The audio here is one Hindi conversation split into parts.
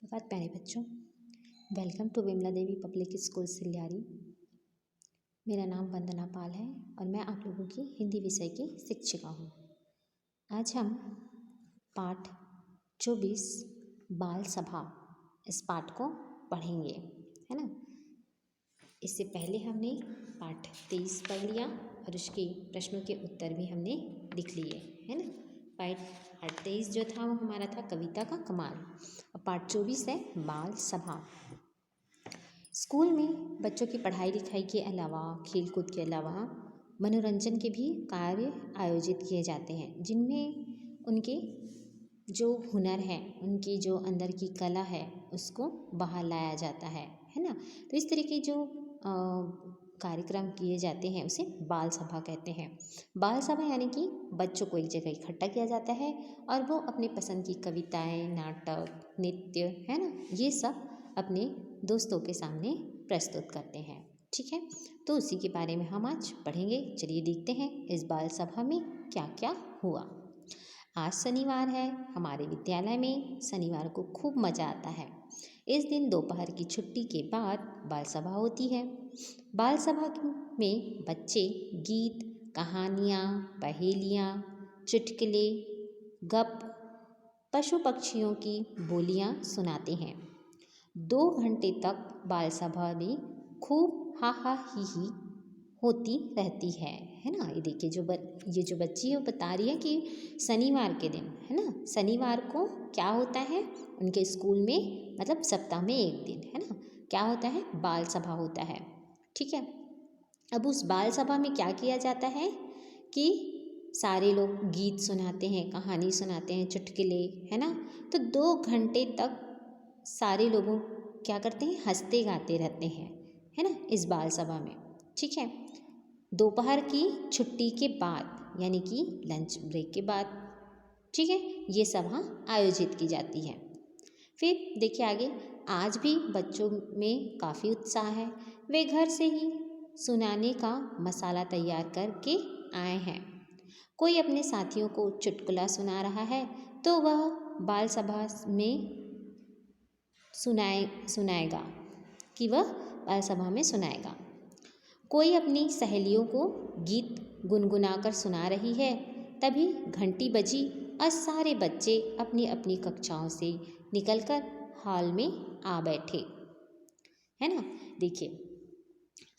प्रभात प्यारे बच्चों, welcome to Vimla Devi Public School Silyari. मेरा नाम वंदना पाल है और मैं आप लोगों की हिंदी विषय की शिक्षिका हूँ। आज हम पाठ 24 बाल सभा इस पाठ को पढ़ेंगे, है ना। इससे पहले हमने पाठ 23 पढ़ लिया और उसके प्रश्नों के उत्तर भी हमने लिख लिए, है ना। पाठ 23 जो था वो हमारा था कविता का कमाल और पाठ 24 है बाल सभा। स्कूल में बच्चों की पढ़ाई लिखाई के अलावा, खेल कूद के अलावा मनोरंजन के भी कार्य आयोजित किए जाते हैं, जिनमें उनके जो हुनर है, उनकी जो अंदर की कला है, उसको बाहर लाया जाता है ना। तो इस तरह के जो कार्यक्रम किए जाते हैं उसे बाल सभा कहते हैं। बाल सभा यानी कि बच्चों को एक जगह इकट्ठा किया जाता है और वो अपने पसंद की कविताएं, नाटक, नृत्य, है ना, ये सब अपने दोस्तों के सामने प्रस्तुत करते हैं। ठीक है, तो उसी के बारे में हम आज पढ़ेंगे। चलिए देखते हैं इस बाल सभा में क्या क्या हुआ। आज शनिवार है। हमारे विद्यालय में शनिवार को खूब मज़ा आता है। इस दिन दोपहर की छुट्टी के बाद बाल सभा होती है। बाल सभा में बच्चे गीत, कहानियाँ, पहेलियाँ, चुटकुले, गप, पशु पक्षियों की बोलियाँ सुनाते हैं। 2 घंटे तक बाल सभा में खूब हा हा ही होती रहती है ना। ये देखिए ये जो बच्ची है बता रही है कि शनिवार के दिन, है ना, शनिवार को क्या होता है उनके स्कूल में, मतलब सप्ताह में एक दिन, है ना, क्या होता है, बाल सभा होता है। ठीक है, अब उस बाल सभा में क्या किया जाता है कि सारे लोग गीत सुनाते हैं, कहानी सुनाते हैं, चुटकुले, है ना। तो 2 घंटे तक सारे लोगों क्या करते हैं, हंसते गाते रहते हैं, है ना, इस बाल सभा में। ठीक है, दोपहर की छुट्टी के बाद यानी कि लंच ब्रेक के बाद, ठीक है, ये सभा आयोजित की जाती है। फिर देखिए आगे, आज भी बच्चों में काफ़ी उत्साह है। वे घर से ही सुनाने का मसाला तैयार करके आए हैं। कोई अपने साथियों को चुटकुला सुना रहा है तो वह बाल सभा में सुनाएगा कि वह बाल सभा में सुनाएगा। कोई अपनी सहेलियों को गीत गुनगुनाकर सुना रही है। तभी घंटी बजी और सारे बच्चे अपनी अपनी कक्षाओं से निकलकर हॉल में आ बैठे, है ना। देखिए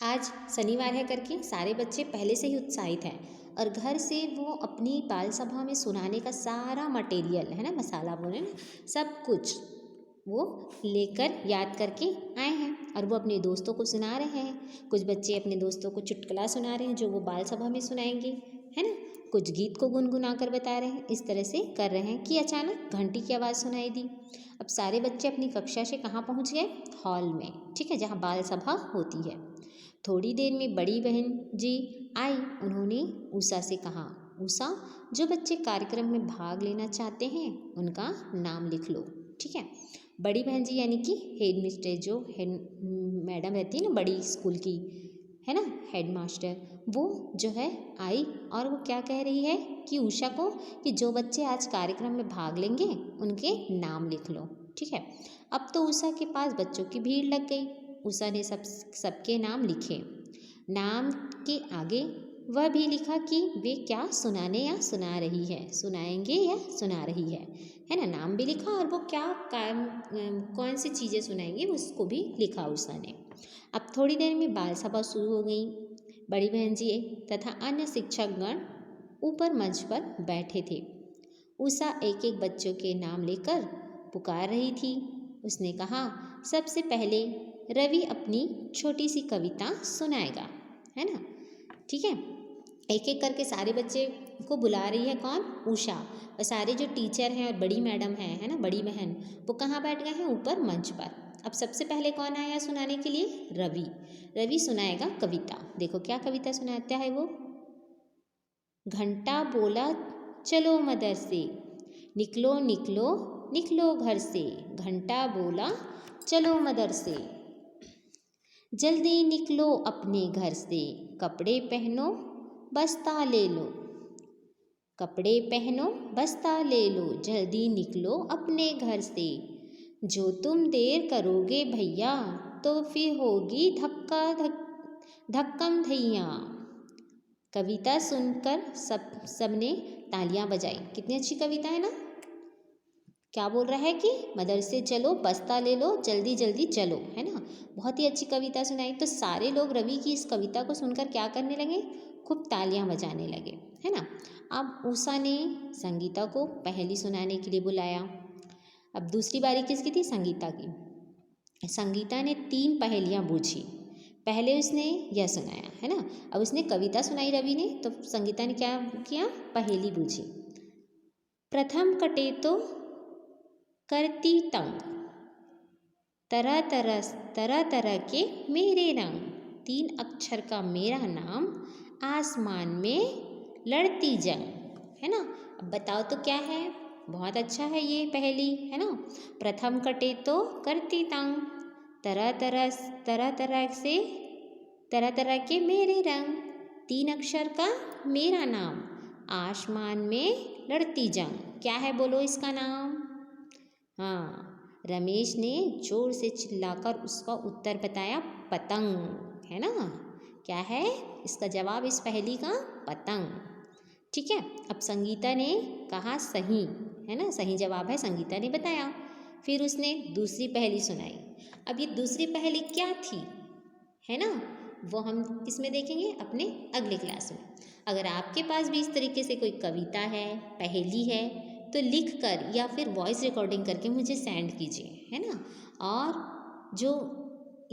आज शनिवार है करके सारे बच्चे पहले से ही उत्साहित हैं और घर से वो अपनी बाल सभा में सुनाने का सारा मटेरियल, है ना, मसाला बोले ना, सब कुछ वो लेकर याद करके आए हैं और वो अपने दोस्तों को सुना रहे हैं। कुछ बच्चे अपने दोस्तों को चुटकुला सुना रहे हैं जो वो बाल सभा में सुनाएंगे, है ना। कुछ गीत को गुनगुना कर बता रहे हैं। इस तरह से कर रहे हैं कि अचानक घंटी की आवाज़ सुनाई दी। अब सारे बच्चे अपनी कक्षा से कहाँ पहुँच गए, हॉल में, ठीक है, जहाँ बाल सभा होती है। थोड़ी देर में बड़ी बहन जी आई। उन्होंने उषा से कहा, उषा, जो बच्चे कार्यक्रम में भाग लेना चाहते हैं उनका नाम लिख लो। ठीक है, बड़ी बहन जी यानी कि हेड मिस्टर, जो हेड मैडम रहती है ना बड़ी स्कूल की, है ना, हेड मास्टर, वो जो है आई और वो क्या कह रही है कि उषा को कि जो बच्चे आज कार्यक्रम में भाग लेंगे उनके नाम लिख लो। ठीक है, अब तो उषा के पास बच्चों की भीड़ लग गई। उषा ने सबके नाम लिखे। नाम के आगे वह भी लिखा कि वे क्या सुनाने या सुना रही है, सुनाएंगे या सुना रही है ना। नाम भी लिखा और वो क्या कौन सी चीज़ें सुनाएंगे उसको भी लिखा उषा ने। अब थोड़ी देर में बाल सभा शुरू हो गई। बड़ी बहन जी तथा अन्य शिक्षकगण ऊपर मंच पर बैठे थे। उषा एक एक बच्चों के नाम लेकर पुकार रही थी। उसने कहा, सबसे पहले रवि अपनी छोटी सी कविता सुनाएगा, है ना। ठीक है, एक एक करके सारे बच्चे को बुला रही है कौन, उषा। और सारे जो टीचर हैं और बड़ी मैडम है ना, बड़ी बहन, वो कहाँ बैठ गए हैं, ऊपर मंच पर। अब सबसे पहले कौन आया सुनाने के लिए, रवि। रवि सुनाएगा कविता। देखो क्या कविता सुनाता है वो। घंटा बोला चलो मदरसे, निकलो निकलो निकलो घर से। घंटा बोला चलो मदरसे, जल्दी निकलो अपने घर से। कपड़े पहनो बस्ता ले लो, कपड़े पहनो बस्ता ले लो, जल्दी निकलो अपने घर से। जो तुम देर करोगे भैया तो फिर होगी धक्कम धैया। कविता सुनकर सबने तालियां बजाई। कितनी अच्छी कविता है ना। क्या बोल रहा है कि मदरसे चलो, बस्ता ले लो, जल्दी जल्दी चलो, है ना। बहुत ही अच्छी कविता सुनाई। तो सारे लोग रवि की इस कविता को सुनकर क्या करने लगे, खूब तालियां बजाने लगे, है ना। अब उषा ने संगीता को पहेली सुनाने के लिए बुलाया। अब दूसरी बारी किसकी थी, संगीता की। संगीता ने 3 पहेलियां बूझी। पहले उसने यह सुनाया, है ना। अब उसने कविता सुनाई रवि ने, तो संगीता ने क्या किया, पहेली बूझी। प्रथम कटे तो करती तंग, तरह तरह के मेरे रंग। 3 अक्षर का मेरा नाम, आसमान में लड़ती जंग, है ना। अब बताओ तो क्या है। बहुत अच्छा है ये पहेली, है ना। प्रथम कटे तो करती तंग, तरह तरह के मेरे रंग, 3 अक्षर का मेरा नाम, आसमान में लड़ती जंग। क्या है बोलो इसका नाम। हाँ, रमेश ने जोर से चिल्लाकर उसका उत्तर बताया, पतंग, है ना। क्या है इसका जवाब इस पहेली का, पतंग। ठीक है। अब संगीता ने कहा सही, है ना, सही जवाब है, संगीता ने बताया। फिर उसने दूसरी पहेली सुनाई। अब ये दूसरी पहेली क्या थी, है ना, वो हम किसमें देखेंगे, अपने अगले क्लास में। अगर आपके पास भी इस तरीके से कोई कविता है, पहेली है, तो लिख कर या फिर वॉइस रिकॉर्डिंग करके मुझे सेंड कीजिए, है ना। और जो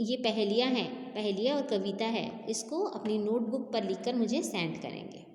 ये पहेलियाँ हैं, पहेलियाँ और कविता है, इसको अपनी नोटबुक पर लिखकर मुझे सेंड करेंगे।